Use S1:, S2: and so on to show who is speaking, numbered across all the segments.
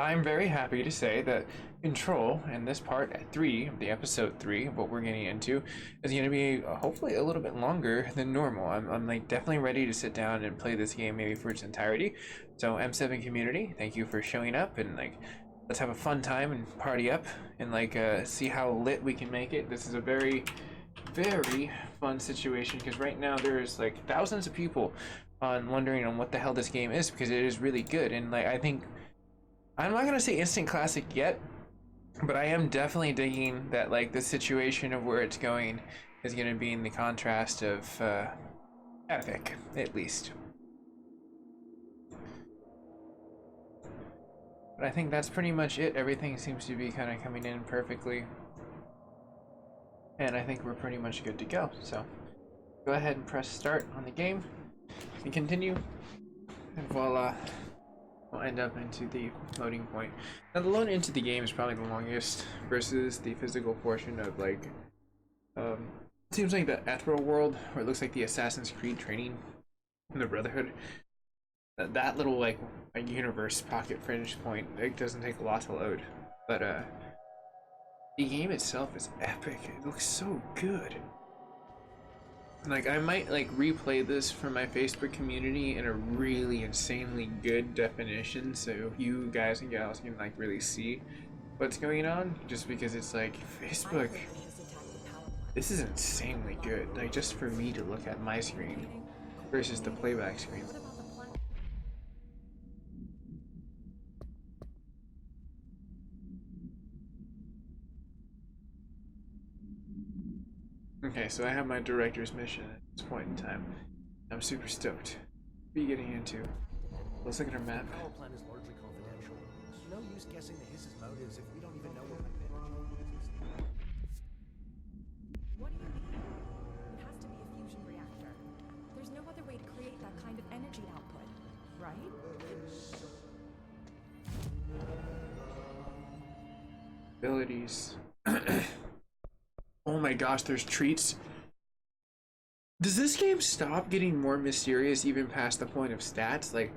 S1: I'm very happy to say that Control in this part 3 of the episode 3 of what we're getting into is going to be hopefully a little bit longer than normal. I'm like definitely ready to sit down and play this game maybe for its entirety. So M7 community, thank you for showing up, and like let's have a fun time and party up and like see how lit we can make it. This is a very fun situation because right now there's like thousands of people on wondering on what the hell this game is because it is really good, and like I think I'm not gonna say instant classic yet, but I am definitely digging that like the situation of where it's going is gonna be in the contrast of epic, at least. But I think that's pretty much it. Everything seems to be kind of coming in perfectly, and I think we're pretty much good to go. So go ahead and press start on the game and continue, and voila, we'll end up into the loading point. Now the load into the game is probably the longest versus the physical portion of like it seems like the ethereal world, where it looks like the Assassin's Creed training in the Brotherhood. That little like a universe pocket fringe point, it doesn't take a lot to load, but the game itself is epic. It looks so good. Like I might like replay this for my Facebook community in a really insanely good definition, so you guys and gals can like really see what's going on, just because it's like Facebook, this is insanely good, like just for me to look at my screen versus the playback screen. Okay, so I have my director's mission at this point in time. I'm super stoked. What are you getting into? Let's look at our map.
S2: The power plan is largely confidential. No use guessing the hiss's motives if we don't even know what we've been.
S3: What do you mean? It has to be a fusion reactor. There's no other way to create that kind of energy output, right?
S1: Abilities. Oh my gosh, there's treats. Does this game stop getting more mysterious even past the point of stats? Like,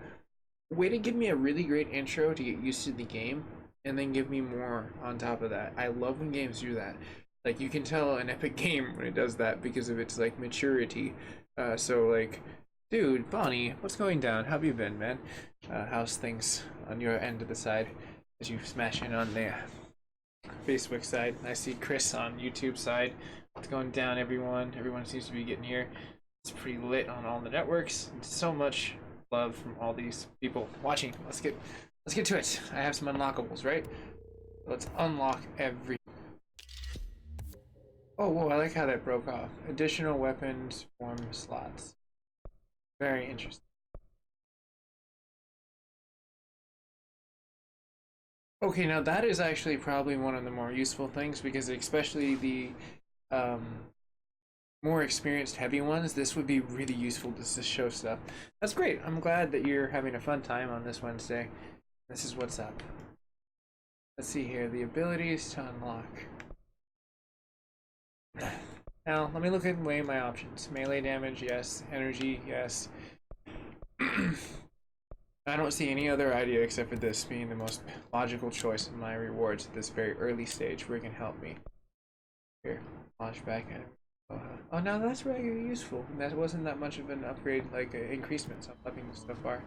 S1: way to give me a really great intro to get used to the game, and then give me more on top of that. I love when games do that. Like, you can tell an epic game when it does that because of its like maturity. So like, dude, Bonnie, what's going down? How have you been, man? How's things on your end of the side as you smash in on there? Facebook side. I see Chris on YouTube side. What's going down, everyone? Everyone seems to be getting here. It's pretty lit on all the networks. So much love from all these people watching. Let's get to it. I have some unlockables, right? Let's unlock every. Oh, whoa! I like how that broke off. Additional weapons form slots. Very interesting. Okay, now that is actually probably one of the more useful things, because especially the more experienced heavy ones, this would be really useful to show stuff. That's great. I'm glad that you're having a fun time on this Wednesday. This is what's up. Let's see here, the abilities to unlock. Now, let me look at and weigh my options. Melee damage, yes. Energy, yes. I don't see any other idea except for this being the most logical choice in my rewards at this very early stage where it can help me. Here, launch back and oh, now that's really useful. That wasn't that much of an upgrade, like increasement, so I'm loving this so far.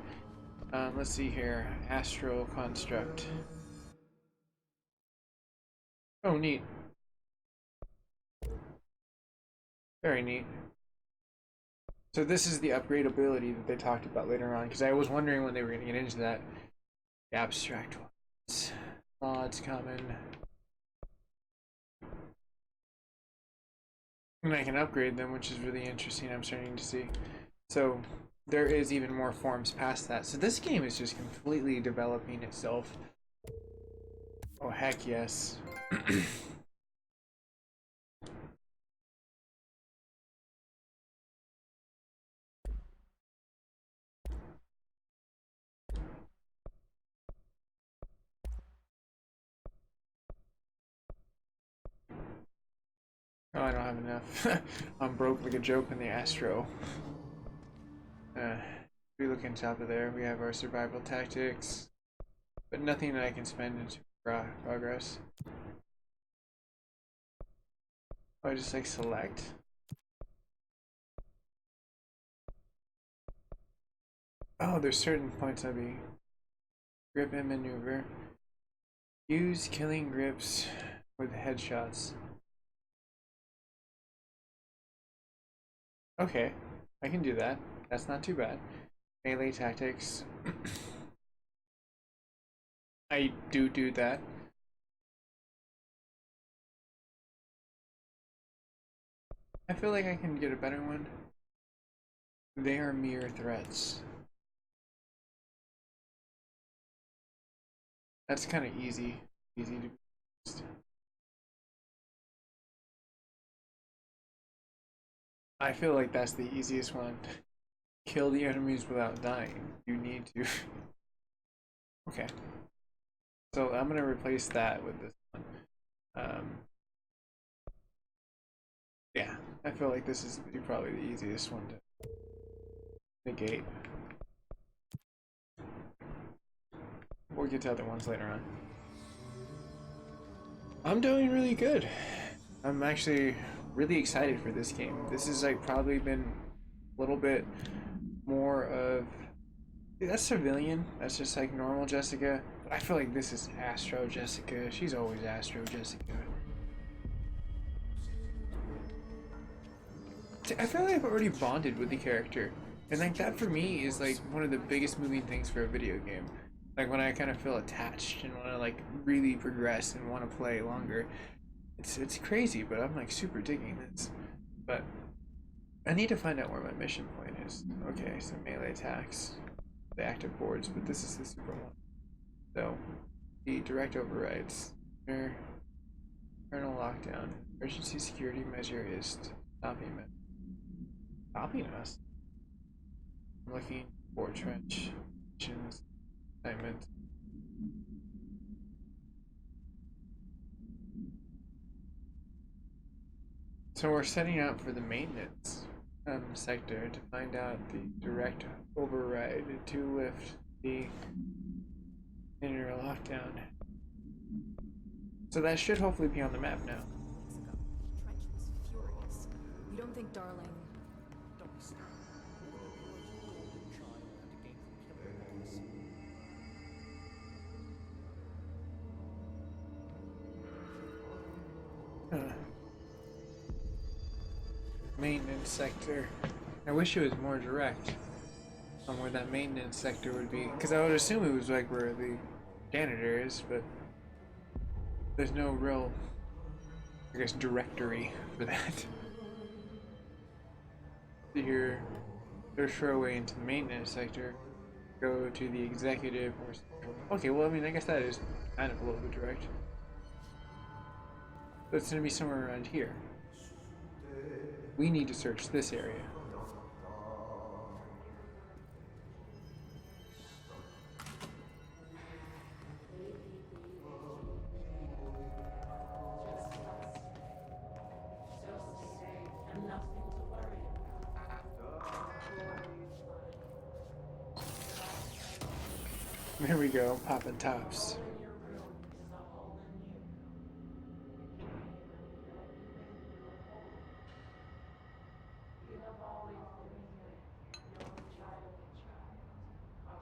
S1: Let's see here, astral construct. Oh, neat. Very neat. So this is the upgrade ability that they talked about later on, because I was wondering when they were going to get into that. The abstract ones. Mods common. And I can upgrade them, which is really interesting. I'm starting to see. So there is even more forms past that. So this game is just completely developing itself. Oh, heck yes. Oh, I don't have enough. I'm broke like a joke in the Astro. We look on top of there. We have our survival tactics. but nothing that I can spend into progress. Oh, I just like select. Oh, there's certain points I'll be grip and maneuver. Use killing grips with headshots. Okay, I can do that. That's not too bad. Melee tactics. I do that. I feel like I can get a better one. They are mere threats. That's kind of easy. Easy to be honest. I feel like that's the easiest one. Kill the enemies without dying. You need to. Okay. So I'm gonna replace that with this one. Yeah, I feel like this is probably the easiest one to negate. We'll get to other ones later on. I'm doing really good. I'm actually really excited for this game. This has like probably been a little bit more of that's civilian. That's just like normal Jessica. But I feel like this is Astro Jessica. She's always Astro Jessica. I feel like I've already bonded with the character, and like that for me is like one of the biggest moving things for a video game. Like when I kind of feel attached and want to like really progress and want to play longer. It's crazy, but I'm like super digging this. But I need to find out where my mission point is. Okay, so melee attacks, the active boards, but this is the super one. So the direct overrides, internal lockdown, emergency security measure is stopping us. I'm looking for trench missions, assignment. So we're setting out for the maintenance sector to find out the direct override to lift the inner lockdown. So that should hopefully be on the map now.
S3: Trench was furious. You don't think Darling...
S2: Don't be stupid. We're gonna golden child and to gain from killing
S1: Maintenance sector. I wish it was more direct on where that maintenance sector would be, because I would assume it was like where the janitor is, but there's no real, I guess, directory for that. So you're throwaway into the maintenance sector, go to the executive, or okay, well, I mean, I guess that is kind of a little bit direct. So it's gonna be somewhere around here. We need to search this area. There we go, popping tops.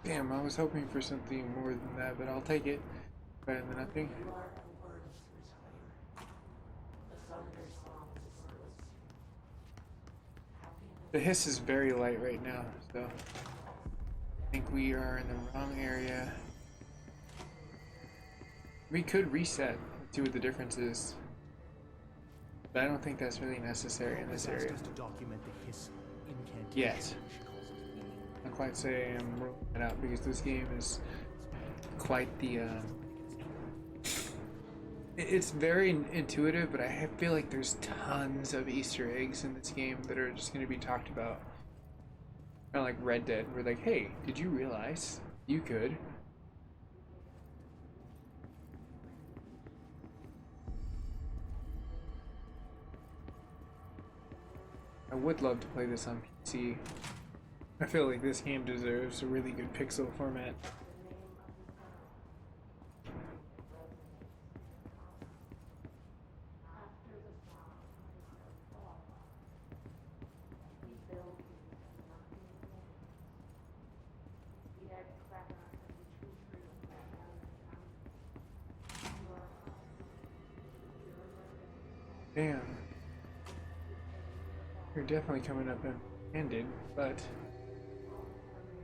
S1: Damn, I was hoping for something more than that, but I'll take it. Better than nothing. The hiss is very light right now, so I think we are in the wrong area. We could reset and see what the difference is, but I don't think that's really necessary in this area.
S2: to document the hiss incantation.
S1: Yet. I can't quite say I'm rolling it out because this game is quite the it's very intuitive, but I feel like there's tons of Easter eggs in this game that are just going to be talked about. Kind of like Red Dead, where like, hey, did you realize you could? I would love to play this on PC. I feel like this game deserves a really good pixel format. Damn. You're definitely coming up empty-handed, but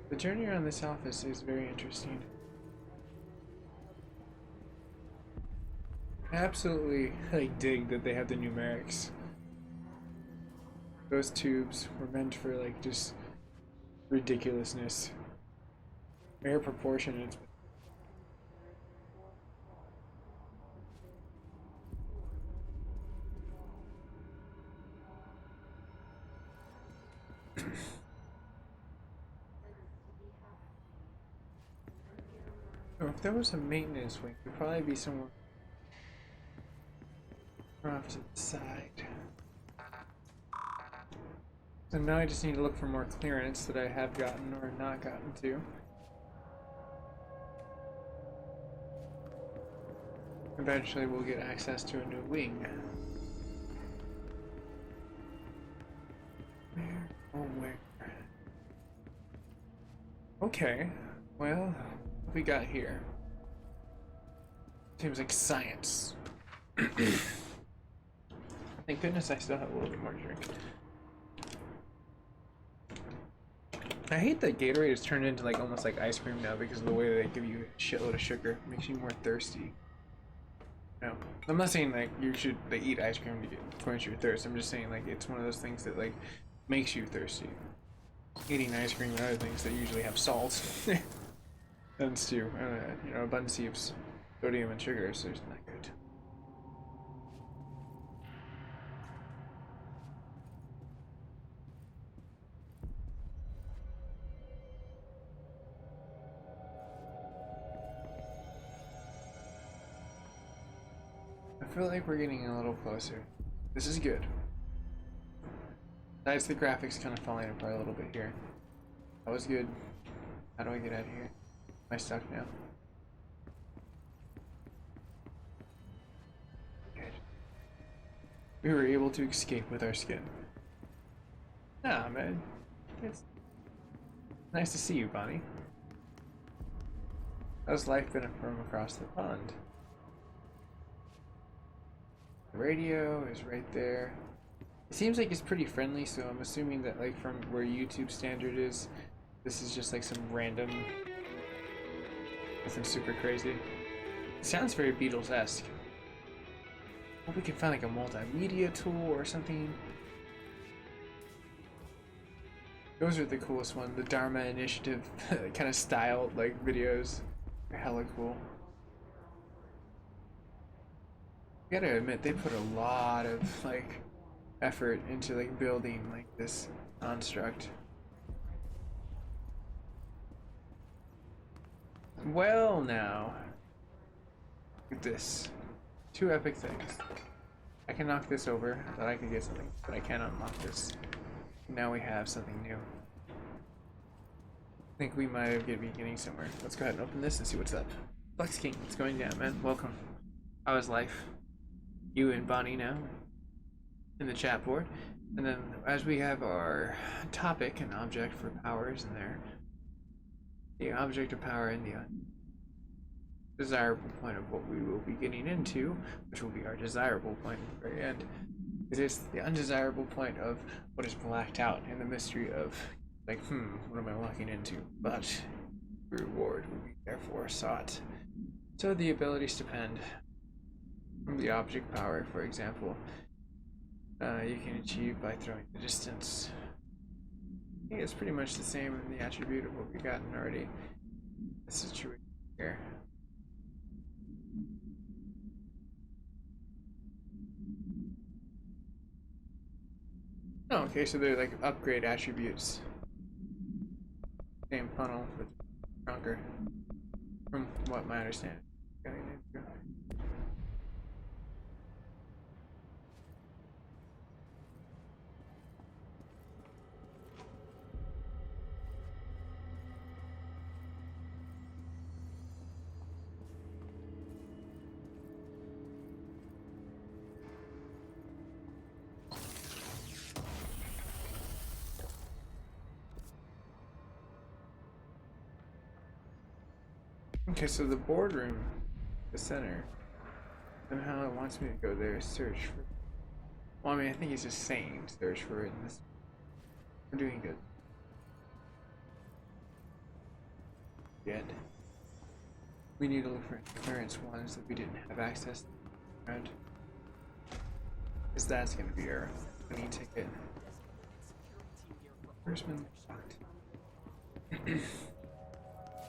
S1: the journey around this office is very interesting. I absolutely like dig that they have the numerics. Those tubes were meant for like just ridiculousness. Mere proportion. Oh, if there was a maintenance wing, it'd probably be somewhere off to the side. So now I just need to look for more clearance that I have gotten or not gotten to. Eventually we'll get access to a new wing. Where? Oh, where? Okay, well, what we got here? Seems like science. Thank goodness I still have a little bit more to drink. I hate that Gatorade is turned into like almost like ice cream now because of the way they give you a shitload of sugar. It makes you more thirsty. No, I'm not saying like you should like, eat ice cream to quench your thirst. I'm just saying like it's one of those things that like makes you thirsty. Eating ice cream and other things that usually have salt and stew, you know, abundance of sodium and sugar, so it's not good. I feel like we're getting a little closer. This is good. Besides the graphics kind of falling apart a little bit here. That was good. How do I get out of here? Am I stuck now? Good. We were able to escape with our skin. Nah, man. It's nice to see you, Bonnie. How's life been from across the pond? The radio is right there. It seems like it's pretty friendly, so I'm assuming that like from where YouTube standard is, this is just like some random, nothing super crazy. It sounds very Beatles-esque. Hope we can find like a multimedia tool or something. Those are the coolest ones, the Dharma Initiative kind of styled like videos. They're hella cool. Gotta admit, they put a lot of like effort into like building like this construct. Well, now look at this. Two epic things. I can knock this over, I thought I could get something, but I cannot unlock this. Now we have something new. I think we might be getting somewhere. Let's go ahead and open this and see what's up. Flex King, what's going down, man? Welcome. How is life? You and Bonnie now in the chat board. And then as we have our topic and object for powers in there, the object of power and the desirable point of what we will be getting into, which will be our desirable point at the very end. It is the undesirable point of what is blacked out in the mystery of like, what am I walking into? But the reward will be therefore sought. So the abilities depend. From the object power, for example, you can achieve by throwing the distance. I think it's pretty much the same in the attribute of what we've gotten already. This is true here. Oh, okay, so they're like upgrade attributes. Same funnel, but stronger. From what my understanding. Okay, so the boardroom, the center, somehow it wants me to go there, search for Well, I mean, I think he's just saying search for it in this. We're doing good. Good. We need to look for clearance ones that we didn't have access to. Right? Because that's going to be our money ticket. Where's been locked?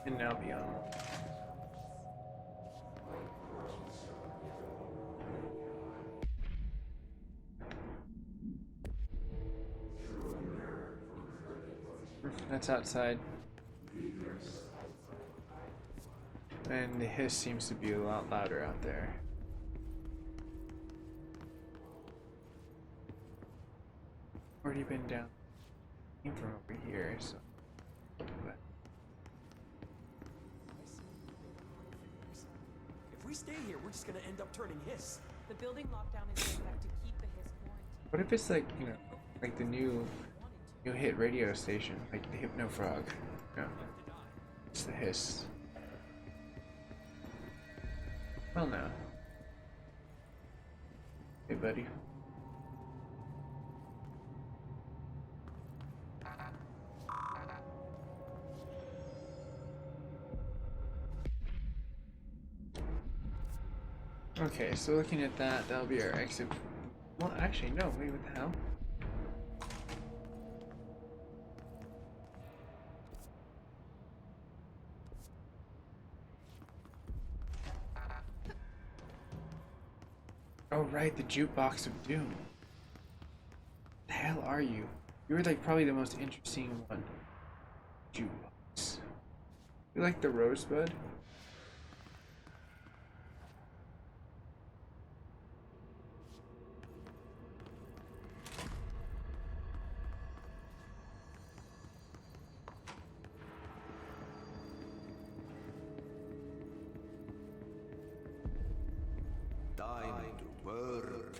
S1: And now beyond. That's outside. And the hiss seems to be a lot louder out there. Already been down. Came from over here, so.
S4: If we stay here, we're just gonna end up turning hiss.
S3: The building lockdown is in effect to keep the hiss quarantined.
S1: What if it's like, you know, like the new hit radio station, like the Hypno Frog? No. It's the hiss. Well, no. Hey, buddy. Okay, so looking at that, that'll be our exit. Well, actually, no. Wait, what the hell? Oh, right, the jukebox of doom. The hell are you? You were like probably the most interesting one. Jukebox. You like the rosebud?
S5: Time to work.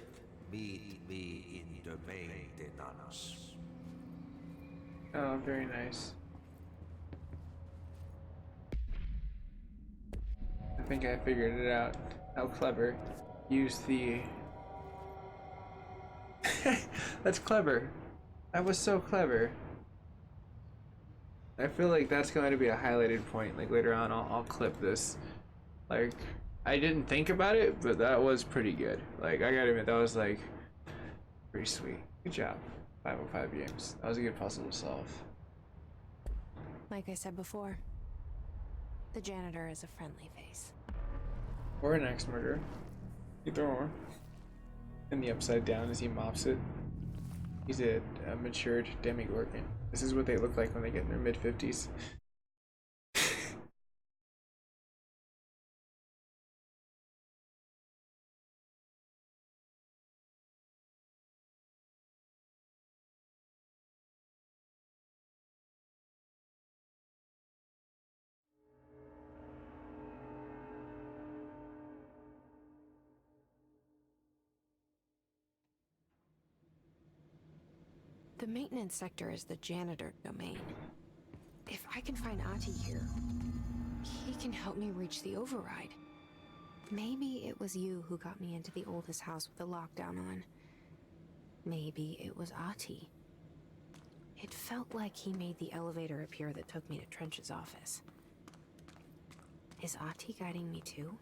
S5: Meet me in the maintenance.
S1: Oh, very nice. I think I figured it out. How clever. Use the... That's clever. That was so clever. I feel like that's going to be a highlighted point. Like later on, I'll clip this. Like, I didn't think about it, but that was pretty good. Like, I gotta admit, that was like pretty sweet. Good job. 505 games. That was a good puzzle to solve.
S6: Like I said before, the janitor is a friendly face.
S1: Or an axe murderer. Either or. And the upside down as he mops it. He's a matured demigorgon. This is what they look like when they get in their mid-50s.
S6: The maintenance sector is the janitor domain. If I can find Ahti here, he can help me reach the override. Maybe it was you who got me into the oldest house with the lockdown on. Maybe it was Ahti. It felt like he made the elevator appear that took me to Trench's office. Is Ahti guiding me too?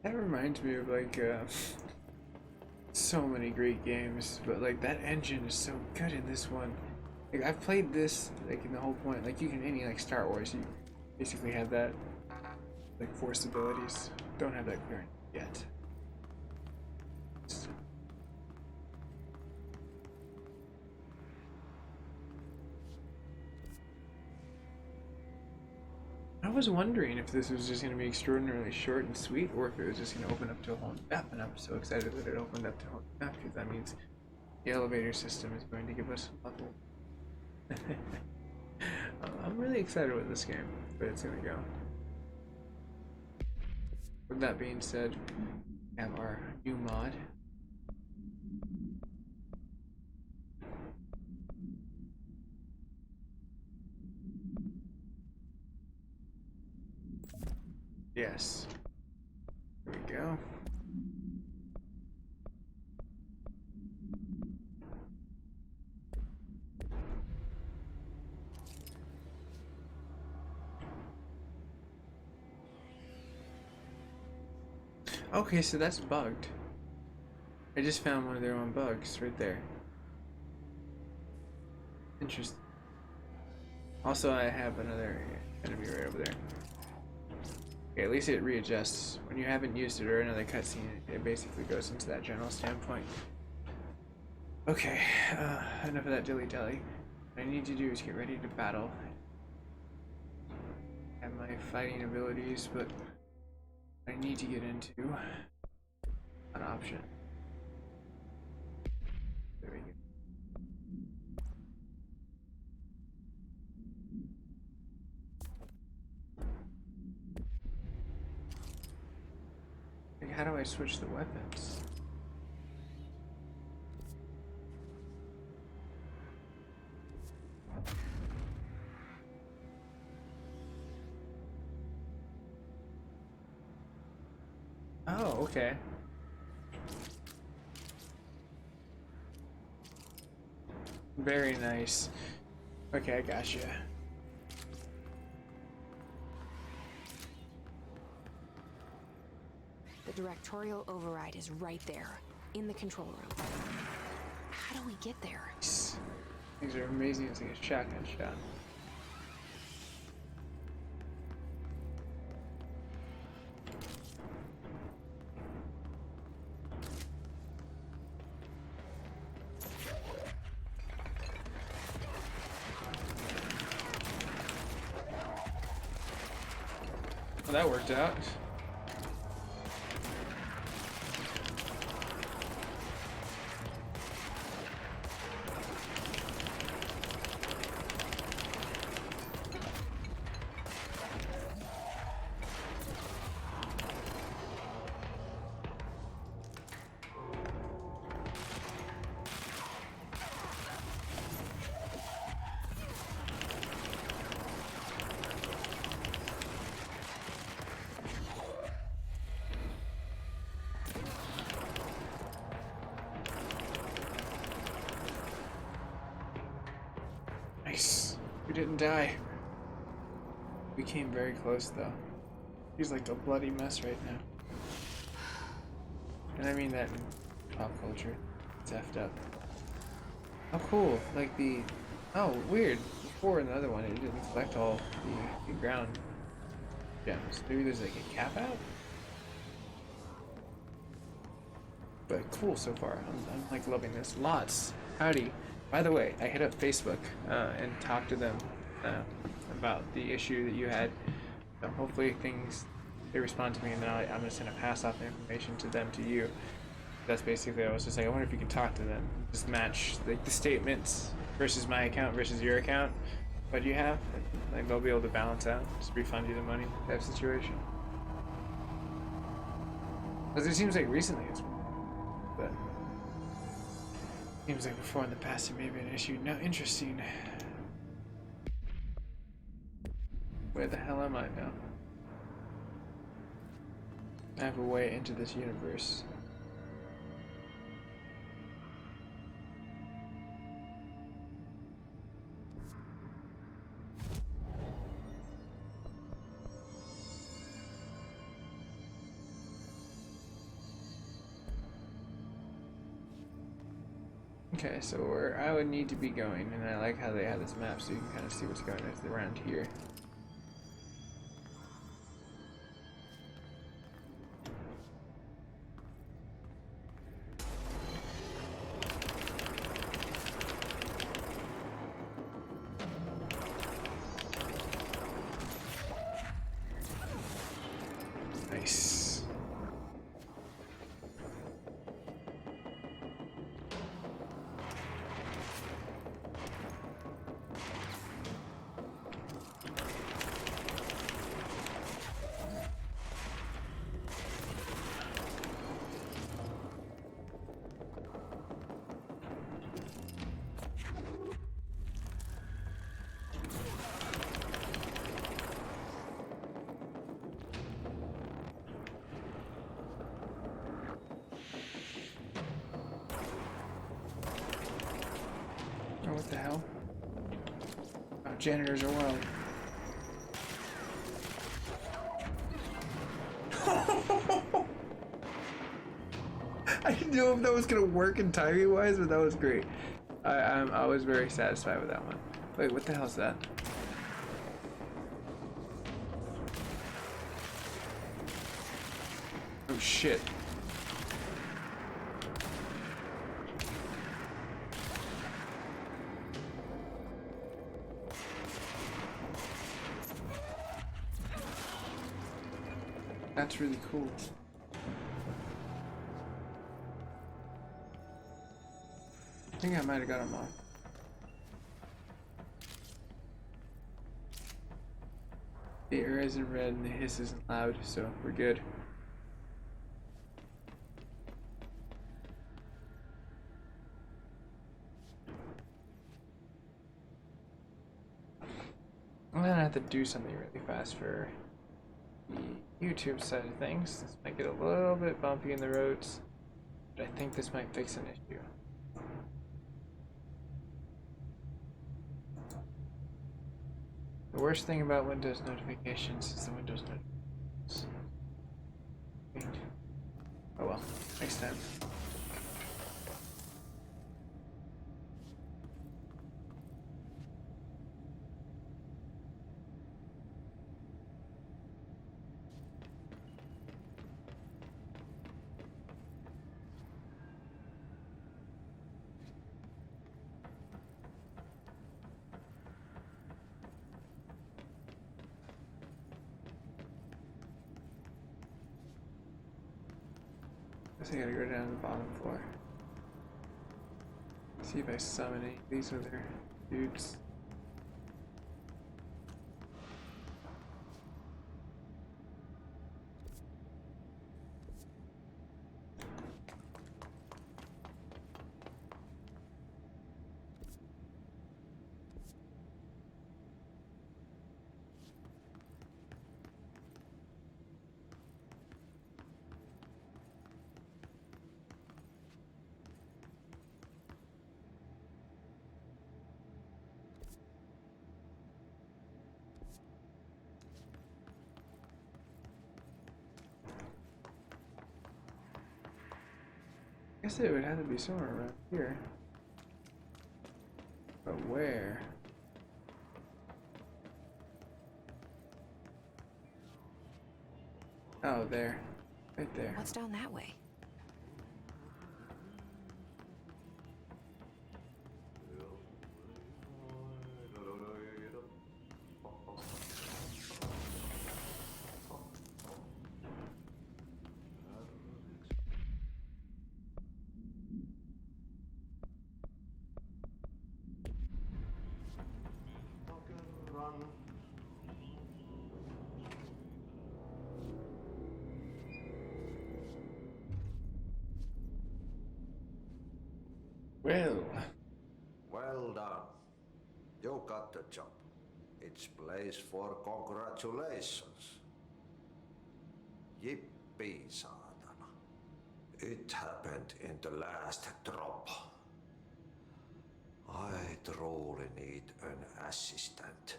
S1: That reminds me of like so many great games, but like that engine is so good in this one. Like I've played this like in the whole point. Like you can any like Star Wars, you basically have that like force abilities. Don't have that clearance yet. I was wondering if this was just going to be extraordinarily short and sweet, or if it was just going to open up to a whole new map, and I'm so excited that it opened up to a whole new map, because that means the elevator system is going to give us a level. I'm really excited with this game, but it's going to go. With that being said, have our new mod. Yes. There we go. Okay, so that's bugged. I just found one of their own bugs right there. Interesting. Also, I have another enemy right over there. Okay, at least it readjusts. When you haven't used it or another cutscene, it basically goes into that general standpoint. Okay, enough of that dilly-dally. What I need to do is get ready to battle. I have my fighting abilities, but I need to get into an option. There we go. Like, how do I switch the weapons? Oh, okay. Very nice. Okay, I gotcha.
S6: The directorial override is right there, in the control room. How do we get there?
S1: These are amazing. It's like a shotgun shot. Well, that worked out. Nice. We didn't die. We came very close though. He's like a bloody mess right now. And I mean that in pop culture. It's effed up. Oh cool. Like the... Oh, weird. Before in the other one it didn't collect all the ground gems. Maybe there's like a cap out? But cool so far. I'm like loving this. Lots. Howdy. By the way, I hit up Facebook and talked to them about the issue that you had. So hopefully they respond to me, and then I'm gonna send a pass off information to them to you. That's basically I was just like, I wonder if you can talk to them, just match like the statements versus my account versus your account. What do you have? Like they'll be able to balance out, just refund you the money type situation. Because it seems like recently it's, but. Seems like before in the past it may be an issue. No, interesting. Where the hell am I now? I have a way into this universe. Okay, so where I would need to be going, and I like how they have this map so you can kind of see what's going on around here. Nice. janitors are wild. I didn't know if that was gonna work in timing wise, but that was great. I was very satisfied with that one. Wait, what the hell is that? Oh shit. That's really cool. I think I might have got him off. The air isn't red and the hiss isn't loud, so we're good. I'm gonna have to do something really fast for the YouTube side of things. This might get a little bit bumpy in the roads, but I think this might fix an issue. The worst thing about Windows notifications is the Windows notifications. Oh well, next time. I think I gotta go down to the bottom floor. See if I summon any of these other dudes. I guess it would have to be somewhere around here. But where? Oh, there. Right there.
S6: What's down that way?
S1: Well.
S5: Well done. You got the job. It's place for congratulations. Yippee, saatana. It happened in the last drop. I truly need an assistant.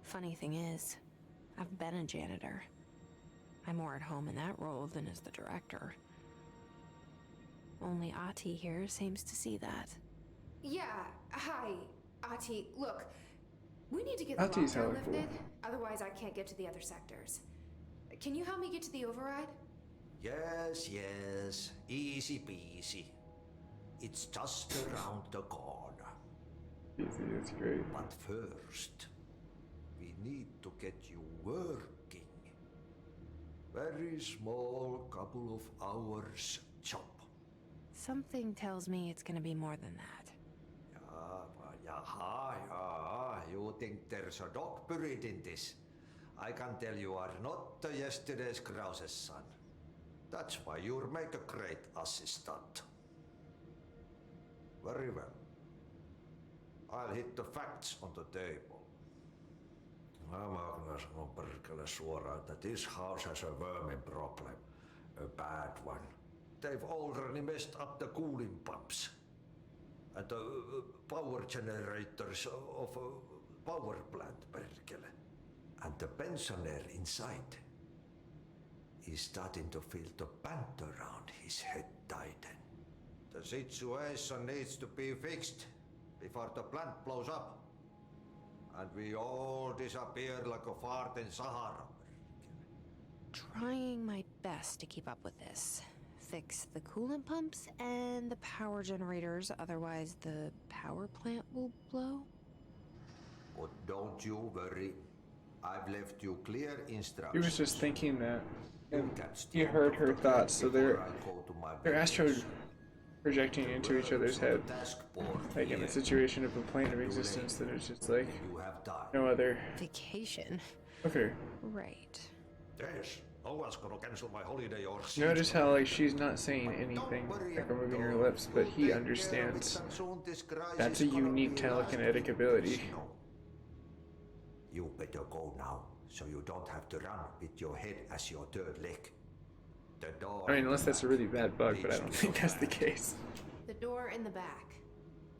S6: Funny thing is, I've been a janitor. I'm more at home in that role than as the director. Only Ati here seems to see that.
S7: Yeah, hi, Ati. Look, we need to get the
S1: Ati's
S7: lockdown
S1: hella
S7: lifted,
S1: cool.
S7: otherwise I can't get to the other sectors. Can you help me get to the override?
S5: Yes, yes. Easy peasy. It's just around the corner.
S1: Easy, that's great.
S5: But first, we need to get you working. Very small, couple of hours job.
S6: Something tells me it's gonna be more than that.
S5: Yeah. You think there's a dog buried in this? I can tell you are not the yesterday's Krause's son. That's why you'll make a great assistant. Very well. I'll hit the facts on the table. Mä kyllä sanon perkele suoraan, that this house has a vermin problem. A bad one. They've already messed up the cooling pumps. And the power generators of power plant, perkele. And the pensioner inside is starting to feel the band around his head tighten. The situation needs to be fixed before the plant blows up. And we all disappear like a fart in Sahara.
S6: Trying my best to keep up with this. Fix the coolant pumps and the power generators, otherwise the power plant will blow.
S5: But don't you worry. I've left you clear
S1: He
S5: instructions.
S1: was just thinking that,
S5: You
S1: and
S5: can
S1: he
S5: steal
S1: heard
S5: off
S1: her
S5: the
S1: thoughts, so
S5: before
S1: they're
S5: I go to my
S1: astro
S5: business.
S1: projecting into each other's head.
S5: Task board
S1: Like in the
S5: here.
S1: situation of a plane of existence that is just like
S5: You have time.
S1: no other.
S6: Vacation.
S1: Okay.
S6: Right.
S5: Yes. No one's gonna cancel my holiday or
S1: Notice how like she's not saying anything, like moving her lips, but he understands. That's a unique telekinetic ability.
S5: You better go now, so you don't have to run with your head as your third leg. The door.
S1: I mean, unless that's a really bad bug, but I don't think that's the case.
S7: The door in the back.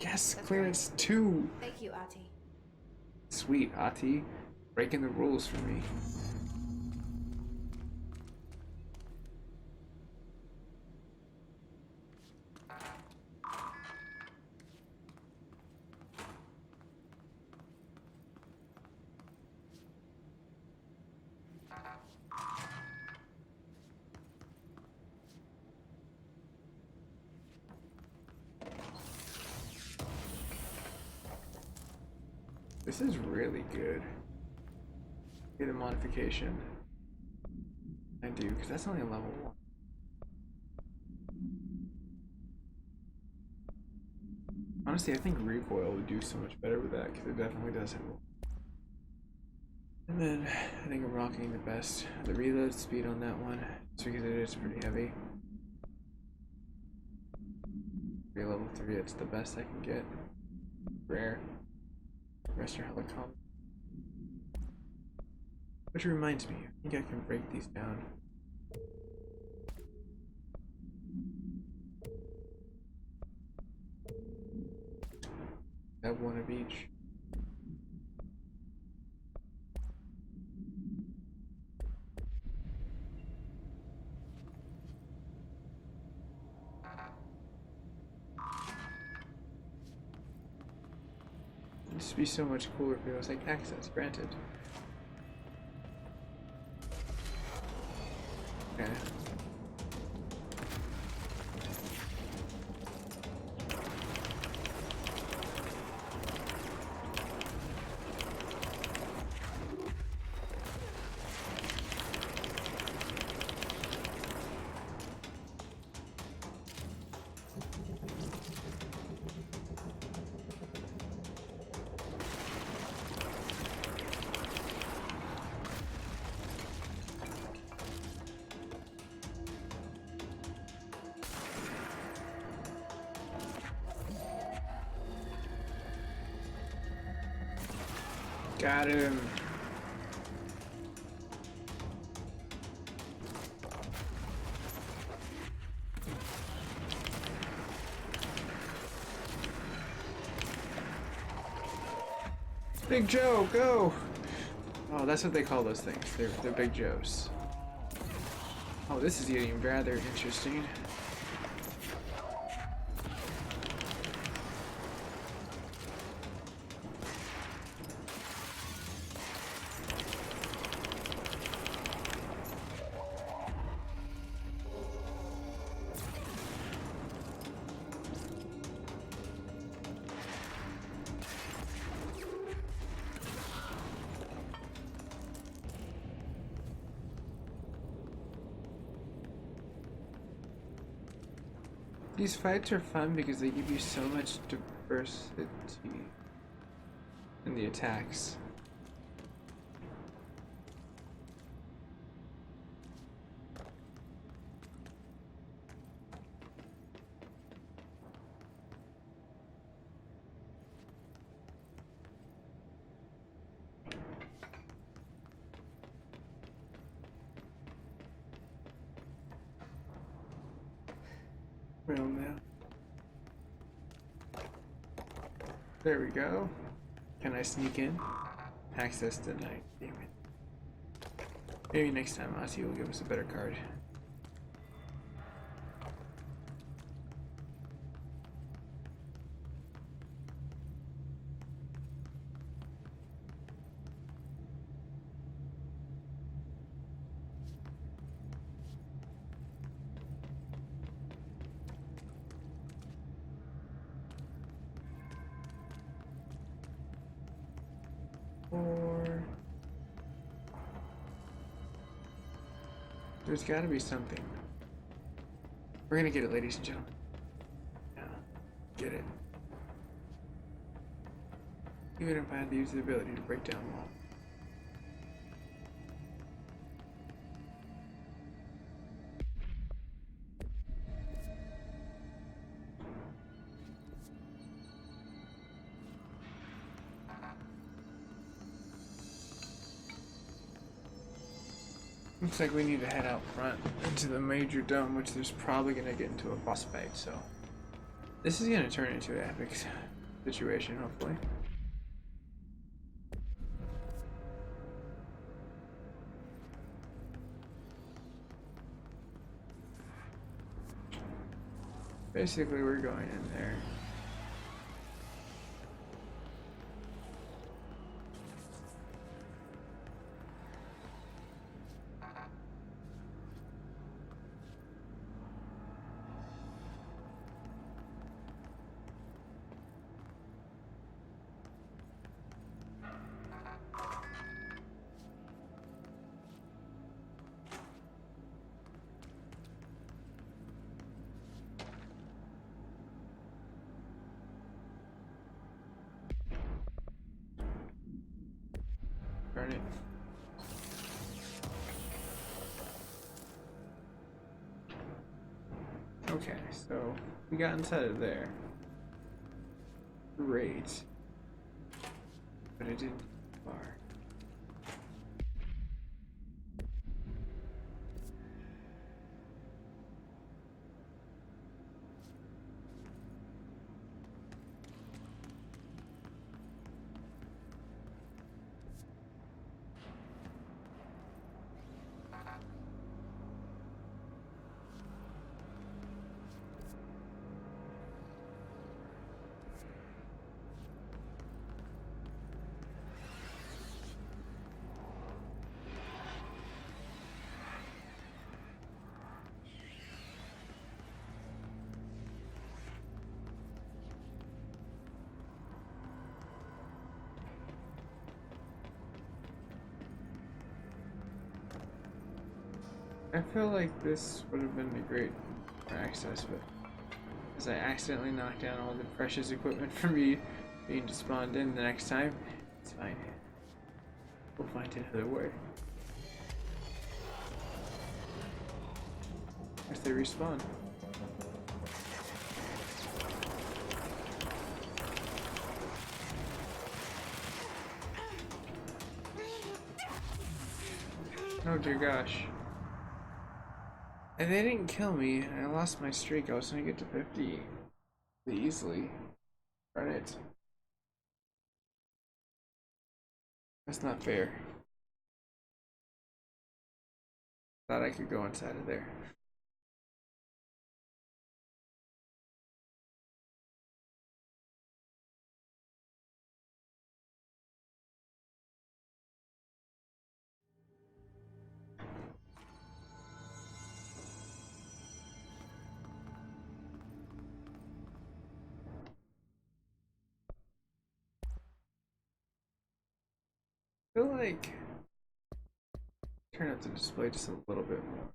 S1: Yes,
S7: That's
S1: clearance 2.
S7: Thank you, Ati.
S1: Sweet, Ati. Breaking the rules for me. This is really good. Get a modification. I do, because that's only a level 1. Honestly, I think recoil would do so much better with that, because it definitely does it. And then, I think I'm rocking the best. The reload speed on that one, just because it is pretty heavy. For level 3, it's the best I can get. Rare. Rest your helicopter. Which reminds me, I think I can break these down. Have one of each. This would be so much cooler if it was like access granted. Okay. Got him. Big Joe, go! Oh, that's what they call those things. They're Big Joes. Oh, this is getting rather interesting. These fights are fun because they give you so much diversity in the attacks. Well, now. There we go. Can I sneak in? Access denied. Damn it. Maybe next time Ozzy will give us a better card. Or there's got to be something. We're gonna get it, ladies and gentlemen. Yeah, get it. Even if I had to use the ability to break down walls. Looks like we need to head out front into the major dome, which there's probably going to get into a boss fight, so this is going to turn into an epic situation, hopefully. Basically, we're going in there. Darn it. Okay, so we got inside of there. Great. But it didn't get far. I feel like this would have been a great access, but as I accidentally knocked down all the precious equipment for me being despawned in the next time, it's fine. We'll find another way. As they respawn. Oh dear gosh. And they didn't kill me, and I lost my streak. I was gonna get to 50 pretty easily. Darn it. That's not fair. Thought I could go inside of there. I feel like turn up the display just a little bit more.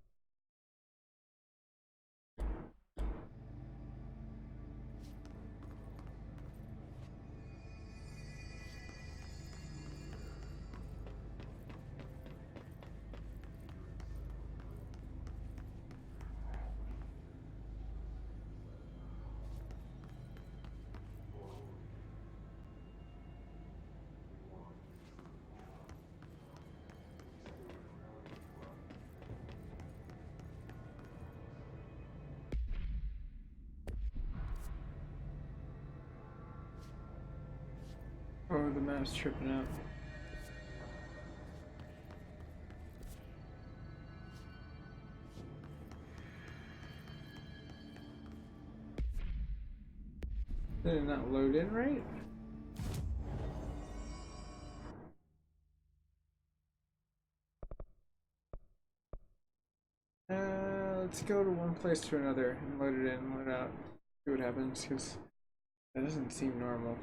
S1: Oh, the map's tripping out. Did it not load in right? Let's go to one place to another and load it in, load it out, see what happens, because that doesn't seem normal.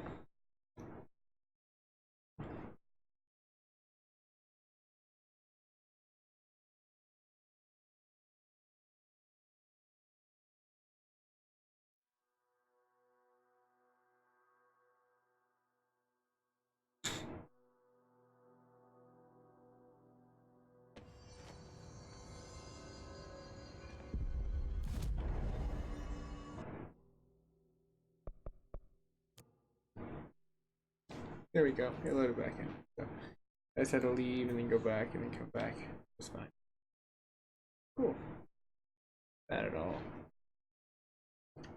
S1: There we go, it loaded back in. So I just had to leave and then go back and then come back. It was fine. Cool. Not at all.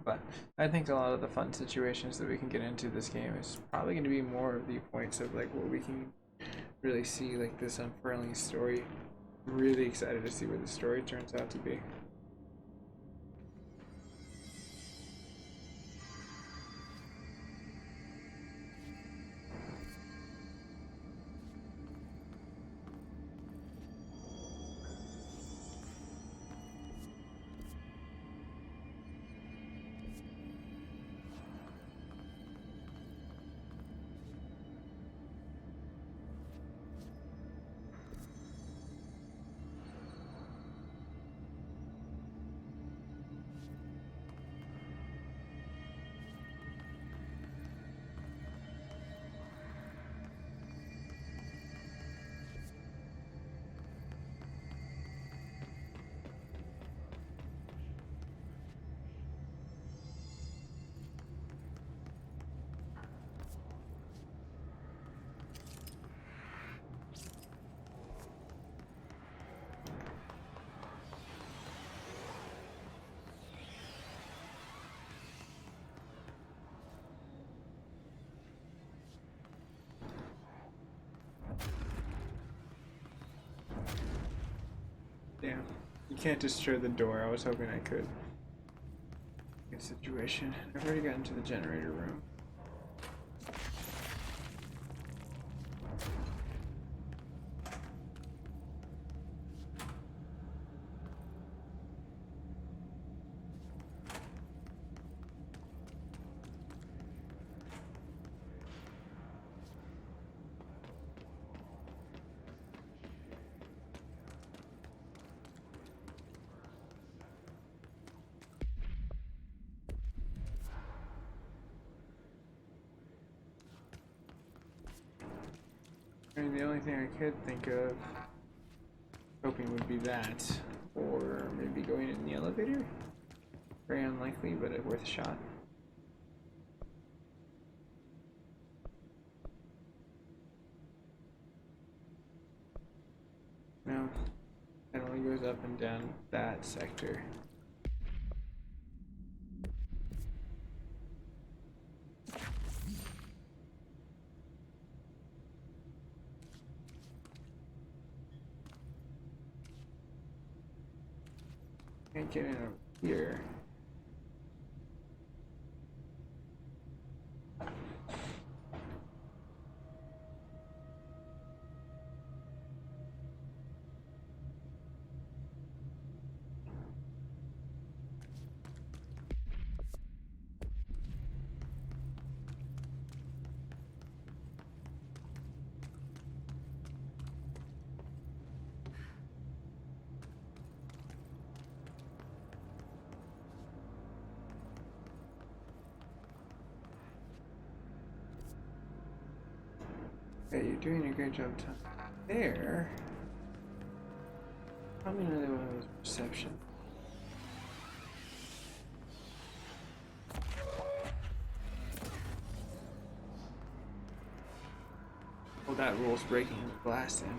S1: But I think a lot of the fun situations that we can get into this game is probably going to be more viewpoints of like what we can really see, like this unfurling story. I'm really excited to see where the story turns out to be. Damn. You can't destroy the door. I was hoping I could. Good situation. I've already gotten to the generator room. I mean, the only thing I could think of hoping would be that, or maybe going in the elevator. Very unlikely, but worth a shot. No, it only goes up and down that sector. Can't get in over here. Okay, you're doing a great job there. Probably another one of those perception. Oh, that roll's breaking the glass in.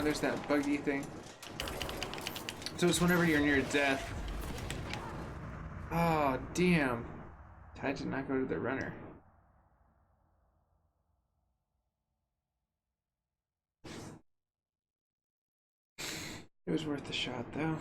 S1: now there's that buggy thing. So it's whenever you're near death. Oh, damn. I did not go to the runner. It was worth the shot, though.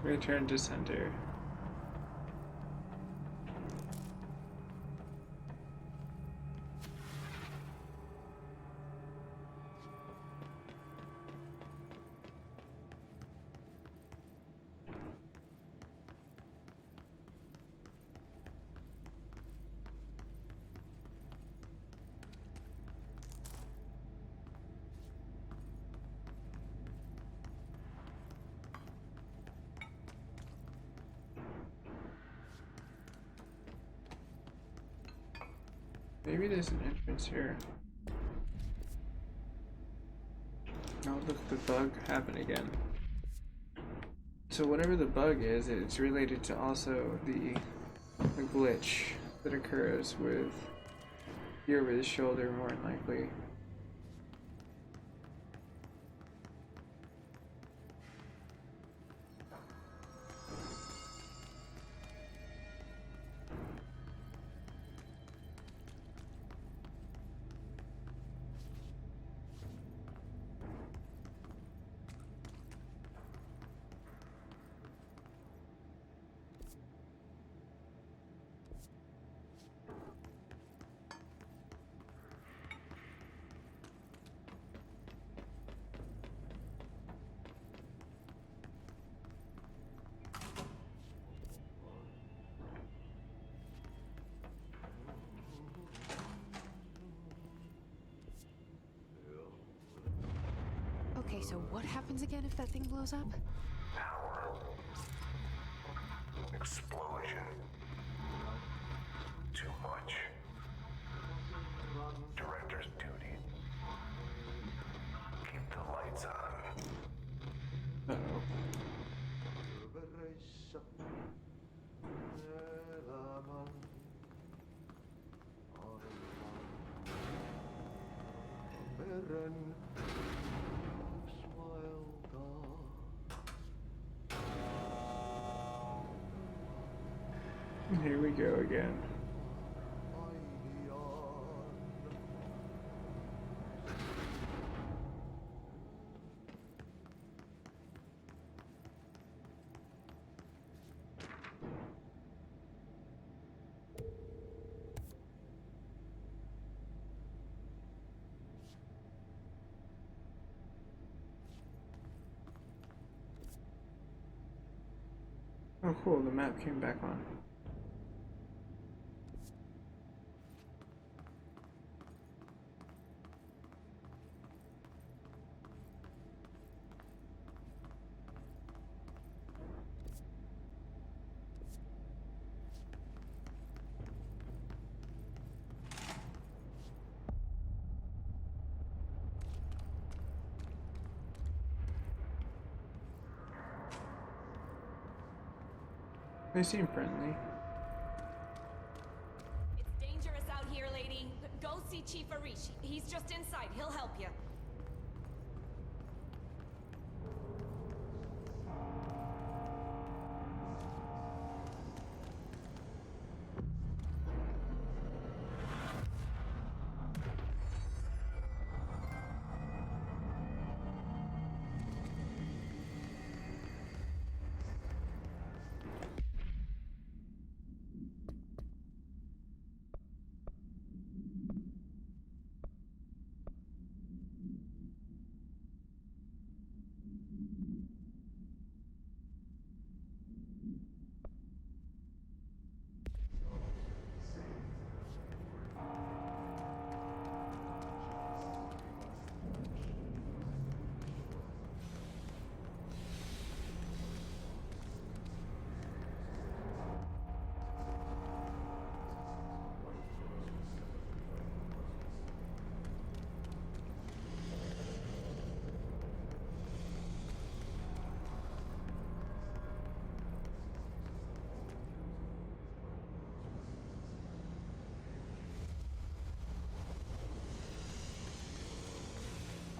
S1: Return to center. Maybe there's an entrance here. Oh, look, the bug happened again. So whatever the bug is, it's related to also the glitch that occurs with you over the shoulder, more than likely.
S6: Okay, so what happens again if that thing blows up?
S8: Power. Explosion. Too much. Director's duty. Keep the lights on.
S1: Uh-oh. Here we go again. Oh cool, the map came back on. They seem friendly.
S9: It's dangerous out here, lady. Go see Chief Arish. He's just inside. He'll help you.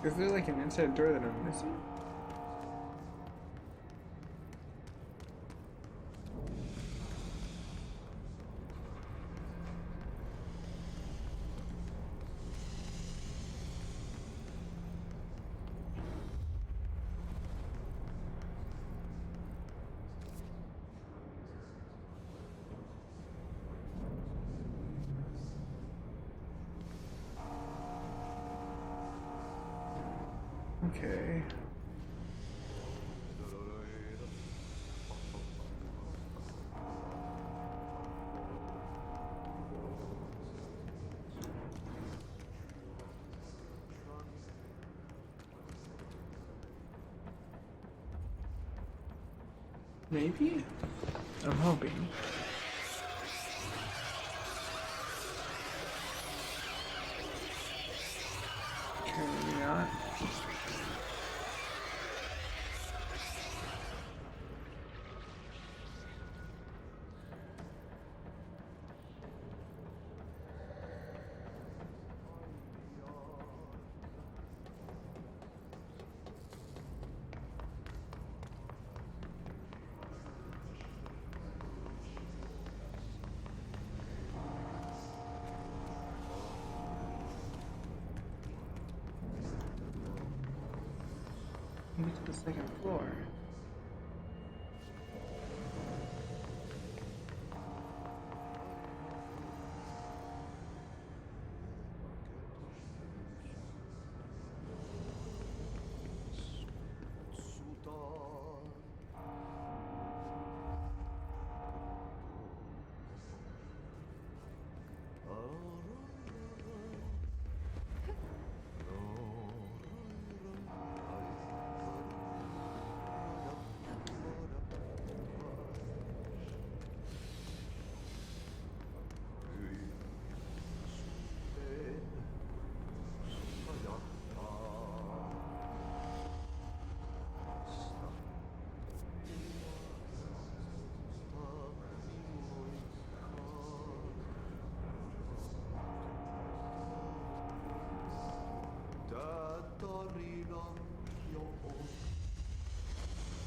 S1: Is there like an inside door that I'm missing? Okay. Maybe? I'm hoping. Okay, maybe not. Maybe to the second floor.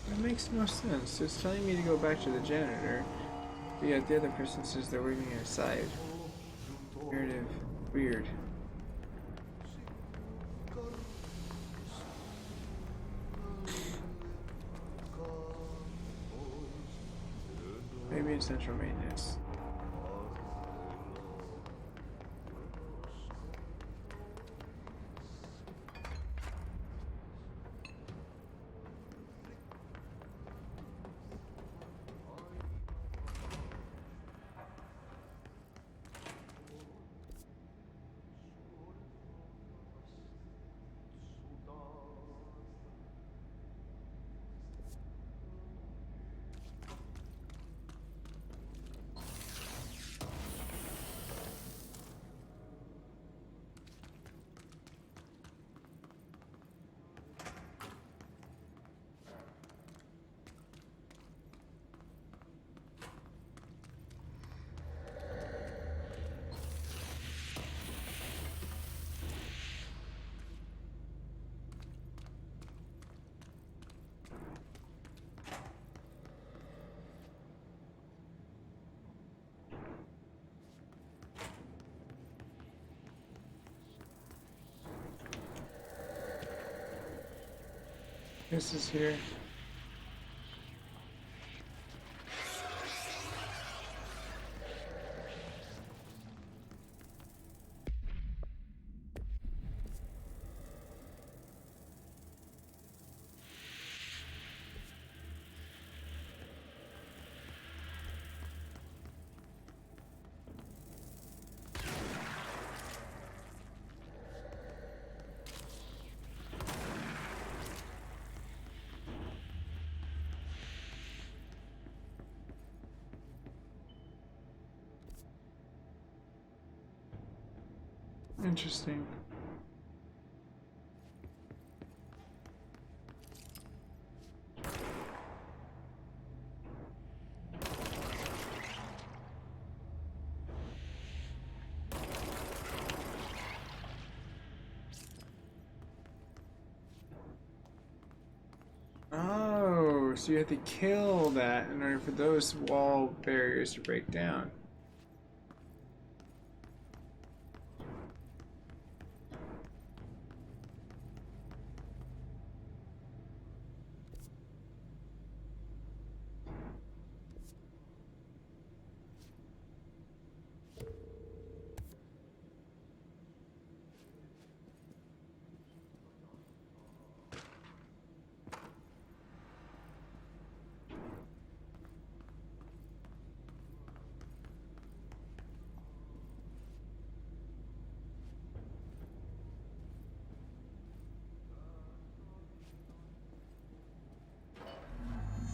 S1: That makes more sense. It's telling me to go back to the janitor, but yet the other person says they're waiting outside. Narrative. Weird. Maybe it's central maintenance. This is here. Interesting. Oh, so you have to kill that in order for those wall barriers to break down.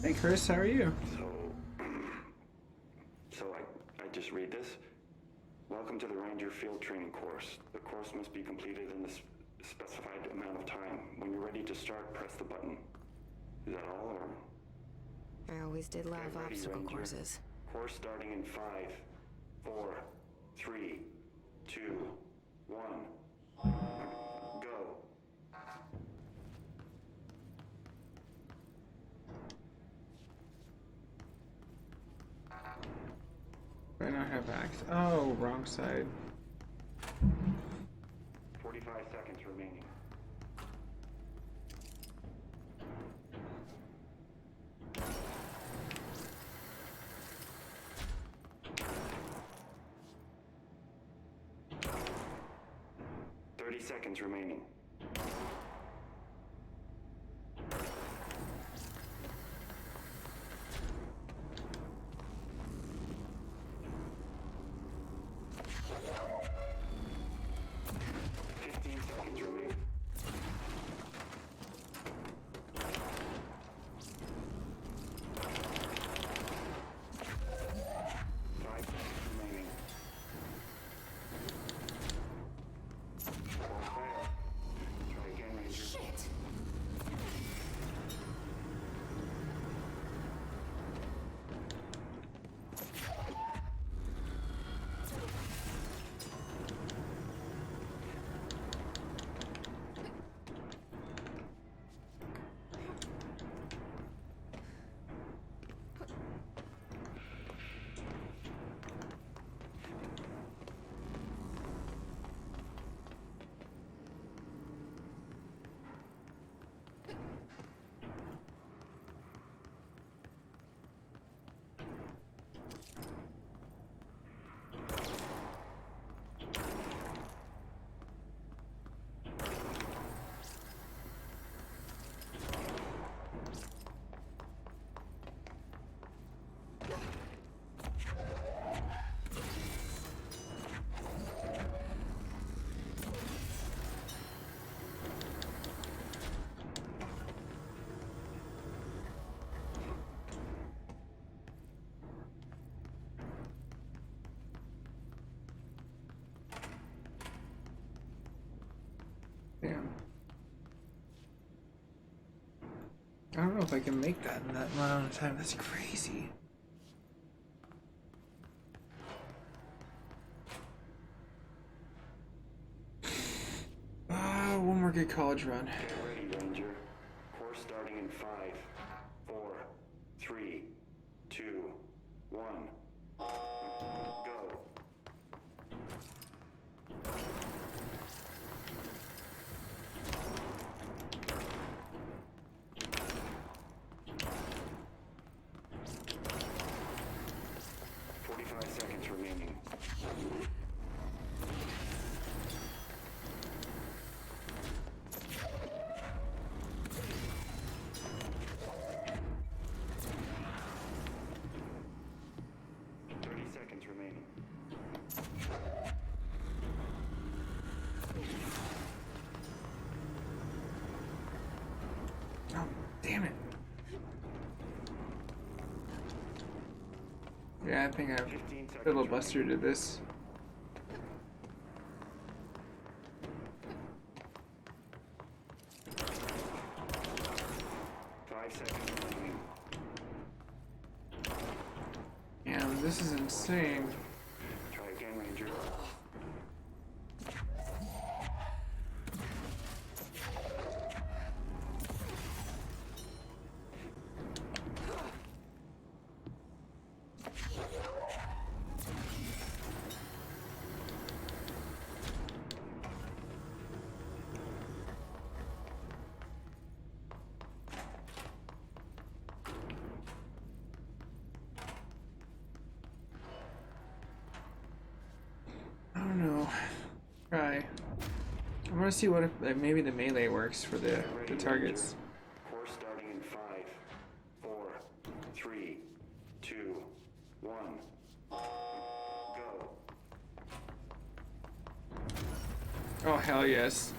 S1: Hey Chris, how are you?
S10: So I just read this. Welcome to the Ranger Field Training course. The course must be completed in the specified amount of time. When you're ready to start, press the button. Is that all, or?
S6: I always did love
S10: Get ready,
S6: obstacle
S10: Ranger.
S6: courses.
S10: Course starting in 5, 4, 3, 2, 1. Go.
S1: I don't have access. Oh, wrong side.
S10: 45 seconds remaining. Seconds remaining.
S1: Damn. I don't know if I can make that in that amount of time. That's crazy. One more good college run.
S10: Get ready, Ranger. Course starting in 5, 4, 3, 2, 1. Go.
S1: Damn it. Yeah, I think I've
S10: 15 seconds
S1: filibustered to this.
S10: remaining. 5 seconds remaining.
S1: Damn, this is insane.
S10: Try again, Ranger.
S1: I don't know. Try. I'm gonna see what if like, maybe the melee works for the targets.
S10: Course starting in 5, 4, 3, 2, 1. Go.
S1: Oh hell yes.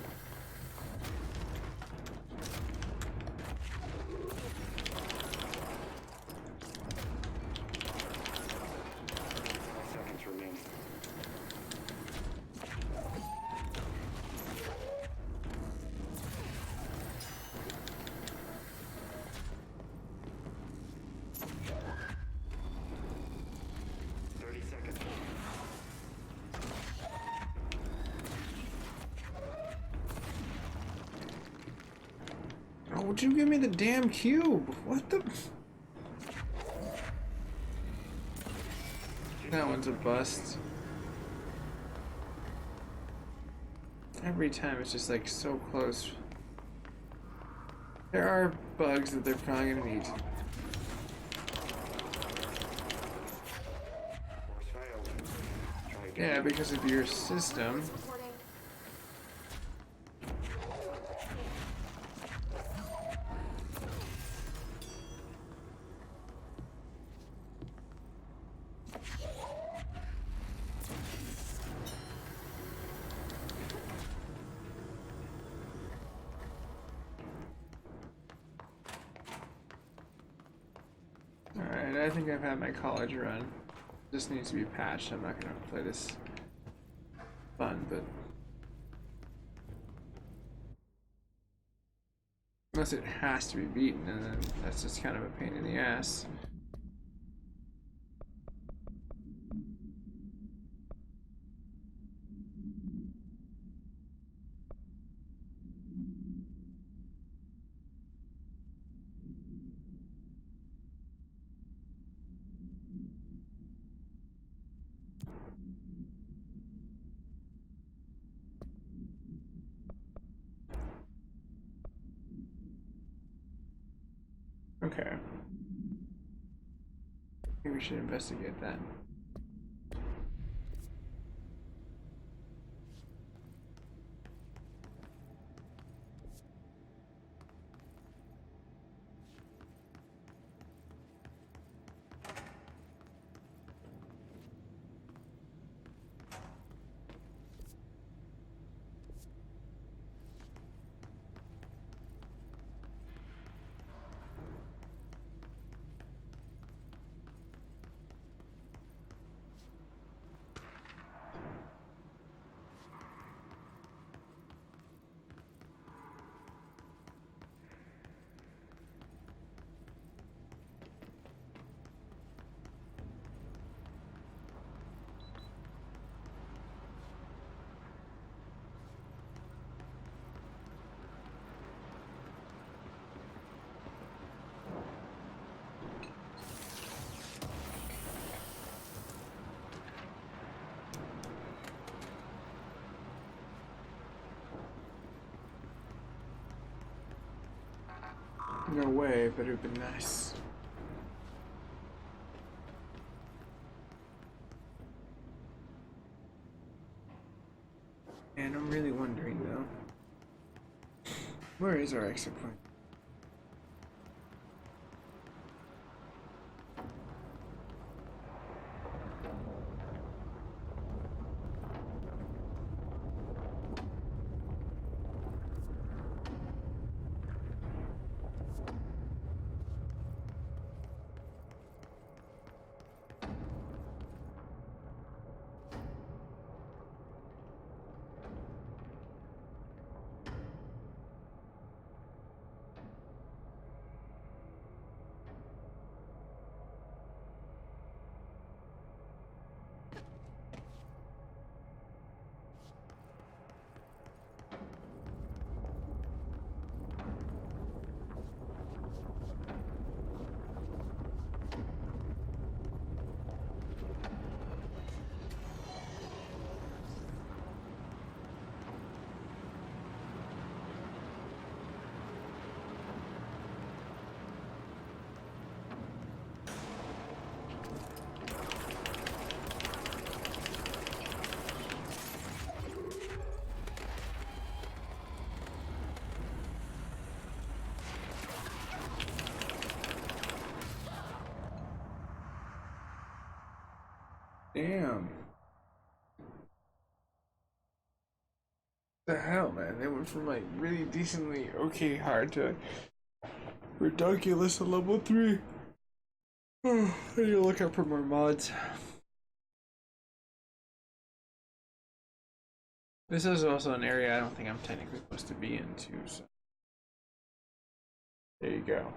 S10: Seconds remaining.
S1: Oh, would you give me the damn cube? What the? That one's a bust. Every time it's just like so close. There are bugs that they're probably gonna need.
S10: Course failed. Try again.
S1: Yeah, because of your system.
S7: Reporting.
S1: Alright, I think I've had my college run. This needs to be patched. I'm not gonna play this fun, but unless it has to be beaten, and then that's just kind of a pain in the ass. Okay. Maybe we should investigate that. No way, but it would be nice. And I'm really wondering though, where is our exit point? Damn. The hell, man? They went from like really decently okay hard to ridiculous at level 3. I need to look up for more mods. This is also an area I don't think I'm technically supposed to be into, so there you go.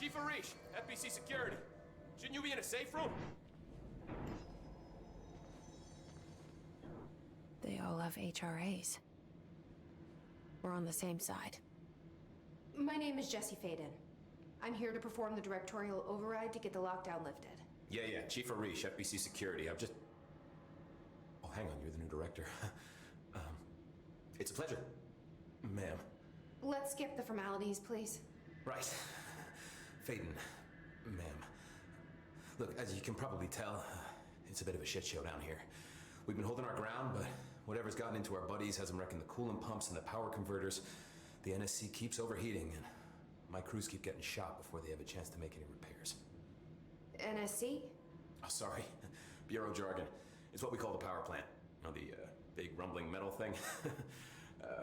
S4: Chief Arish, FBC Security. Shouldn't you be in a safe room?
S6: They all have HRAs. We're on the same side.
S7: My name is Jesse Faden. I'm here to perform the directorial override to get the lockdown lifted.
S11: Yeah, Chief Arish, FBC Security. I'm just... Oh, hang on, you're the new director. It's a pleasure, ma'am.
S7: Let's skip the formalities, please.
S11: Right. Faden, ma'am. Look, as you can probably tell, it's a bit of a shit show down here. We've been holding our ground, but whatever's gotten into our buddies has them wrecking the coolant pumps and the power converters. The NSC keeps overheating, and my crews keep getting shot before they have a chance to make any repairs.
S7: NSC?
S11: Oh, sorry. Bureau jargon. It's what we call the power plant. You know, the big rumbling metal thing?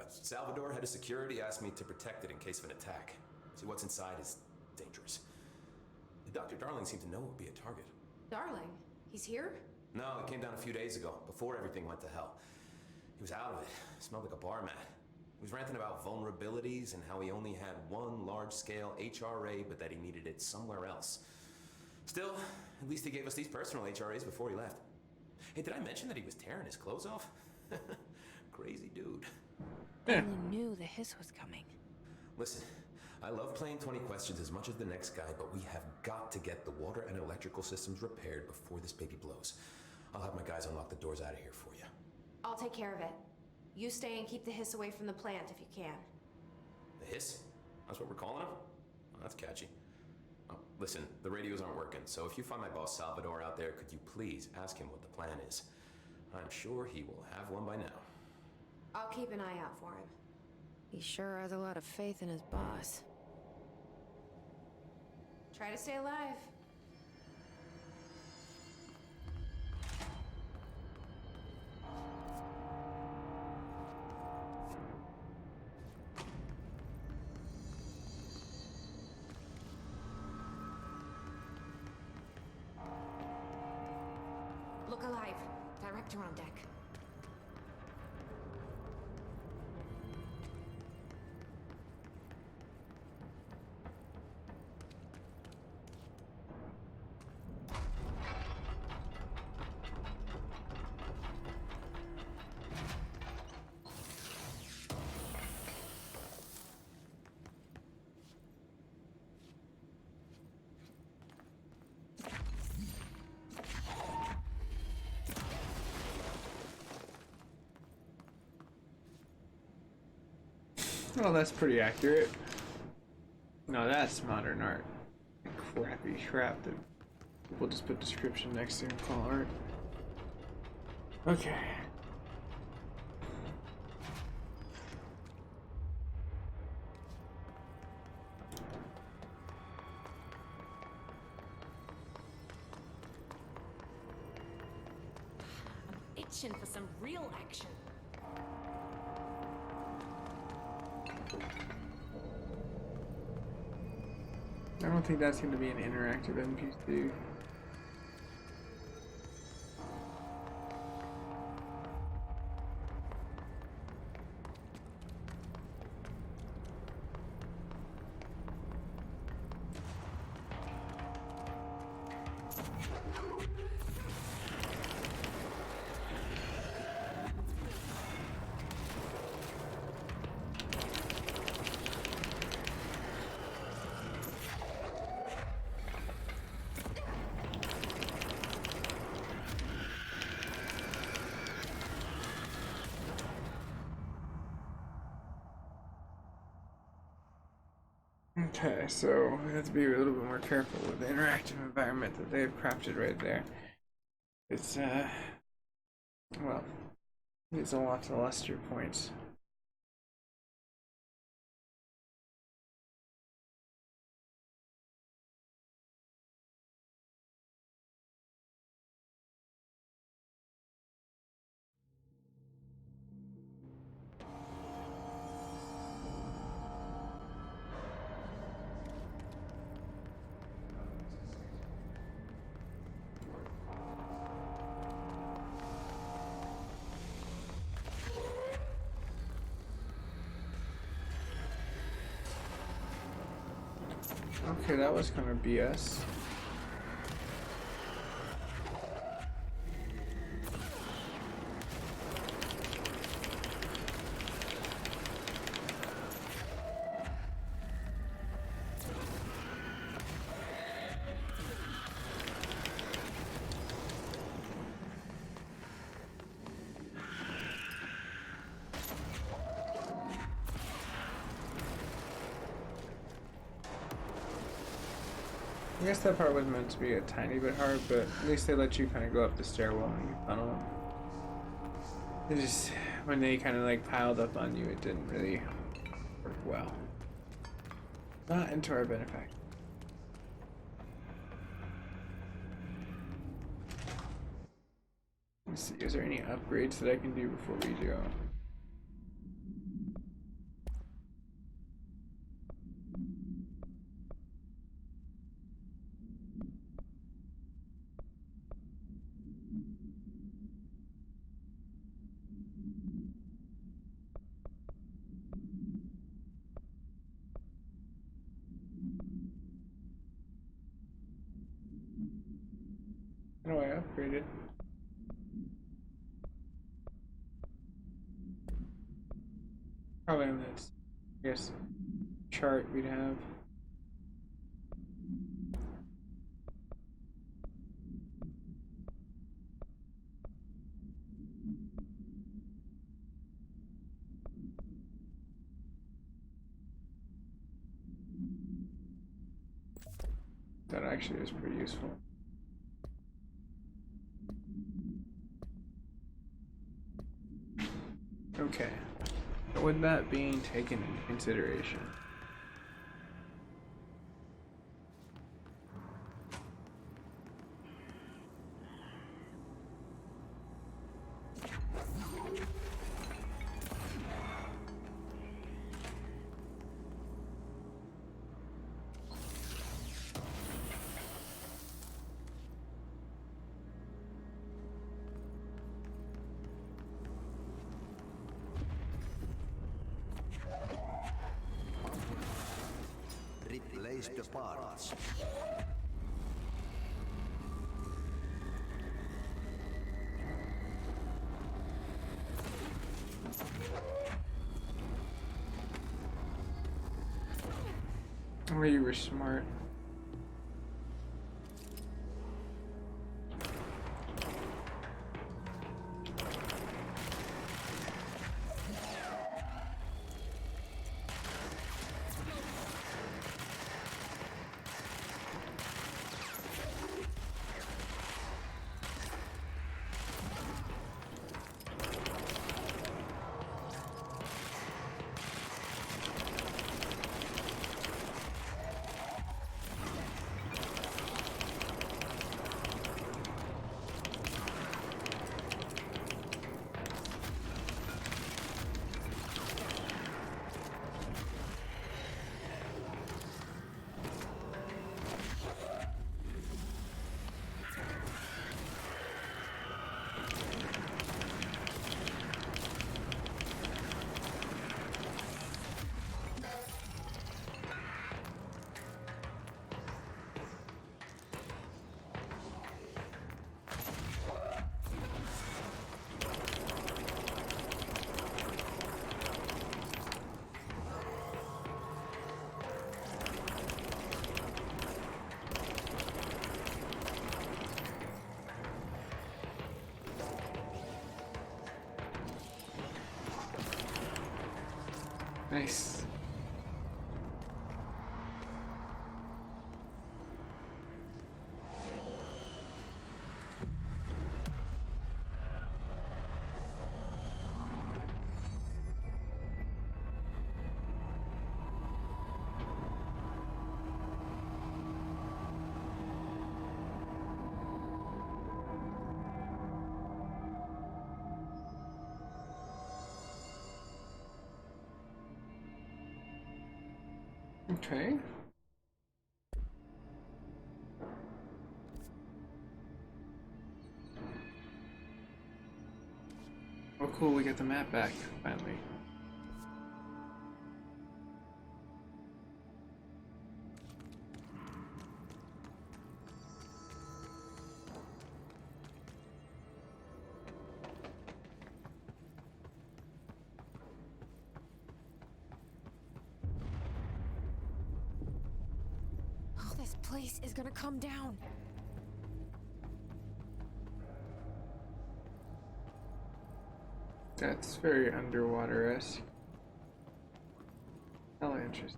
S11: Salvador, head of security, asked me to protect it in case of an attack. See, what's inside is dangerous. Dr. Darling seemed to know it would be a target.
S7: Darling? He's here?
S11: No, he came down a few days ago, before everything went to hell. He was out of it. Smelled like a bar mat. He was ranting about vulnerabilities and how he only had one large-scale HRA, but that he needed it somewhere else. Still, at least he gave us these personal HRAs before he left. Hey, did I mention that he was tearing his clothes off? Crazy dude.
S6: I only knew the hiss was coming.
S11: Listen, I love playing 20 questions as much as the next guy, but we have got to get the water and electrical systems repaired before this baby blows. I'll have my guys unlock the doors out of here for you.
S7: I'll take care of it. You stay and keep the hiss away from the plant if you can.
S11: The hiss? That's what we're calling him? Oh, that's catchy. Oh, listen, the radios aren't working, so if you find my boss Salvador out there, could you please ask him what the plan is? I'm sure he will have one by now.
S7: I'll keep an eye out for him.
S6: He sure has a lot of faith in his boss.
S7: Try to stay alive.
S3: Look alive. Director on deck.
S1: Oh, that's pretty accurate. No, that's modern art. Crappy crap that we'll just put description next to and call art. Okay.
S9: I'm itching for some real action.
S1: I don't think that's going to be an interactive NPC. Okay, so we have to be a little bit more careful with the interactive environment that they've crafted right there. It's well, it's a lot of luster points. Okay, that was kind of BS. I guess that part was meant to be a tiny bit hard, but at least they let you kind of go up the stairwell and you funnel them. It just, when they kind of like piled up on you, it didn't really work well. Not into our benefit. Let's see, is there any upgrades that I can do before we go? How do I upgrade it? Probably on this, I guess, chart we'd have. That actually is pretty useful. Okay, with that being taken into consideration,
S5: Replace the parts.
S1: oh, you were smart. Nice. Okay. Oh cool, we got the map back, finally.
S6: Oh, this place is gonna come down.
S1: That's very underwater-esque. Hella interesting.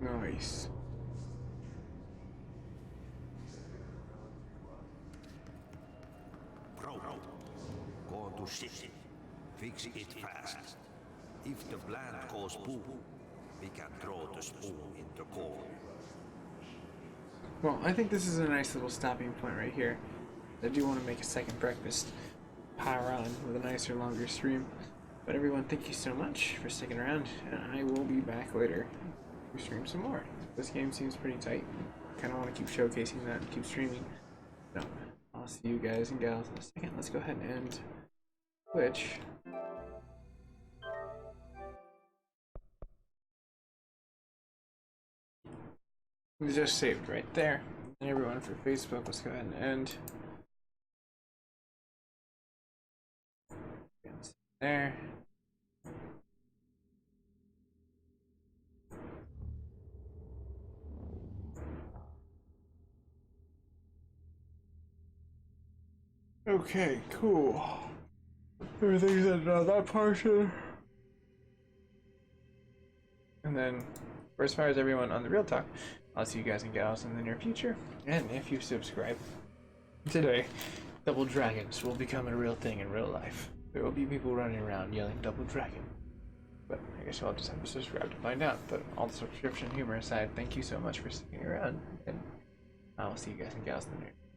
S1: Nice.
S5: Bro, go to city. Fix it fast. If the plant goes boom, we can throw the spoon in the coal.
S1: Well, I think this is a nice little stopping point right here. I do want to make a second breakfast power on with a nicer, longer stream. But everyone, thank you so much for sticking around, and I will be back later to stream some more. This game seems pretty tight. Kind of want to keep showcasing that and keep streaming. So, I'll see you guys and gals in a second. Let's go ahead and end Twitch. We just saved right there. And everyone for Facebook, let's go ahead and end. There. Okay, cool. Everything's in that portion. And then, for as far as everyone on the Real Talk, I'll see you guys and gals in the near future. And if you subscribe today, double dragons will become a real thing in real life. There will be people running around yelling double dragon. But I guess you'll just have to subscribe to find out. But all the subscription humor aside, thank you so much for sticking around. And I'll see you guys and gals in the near future.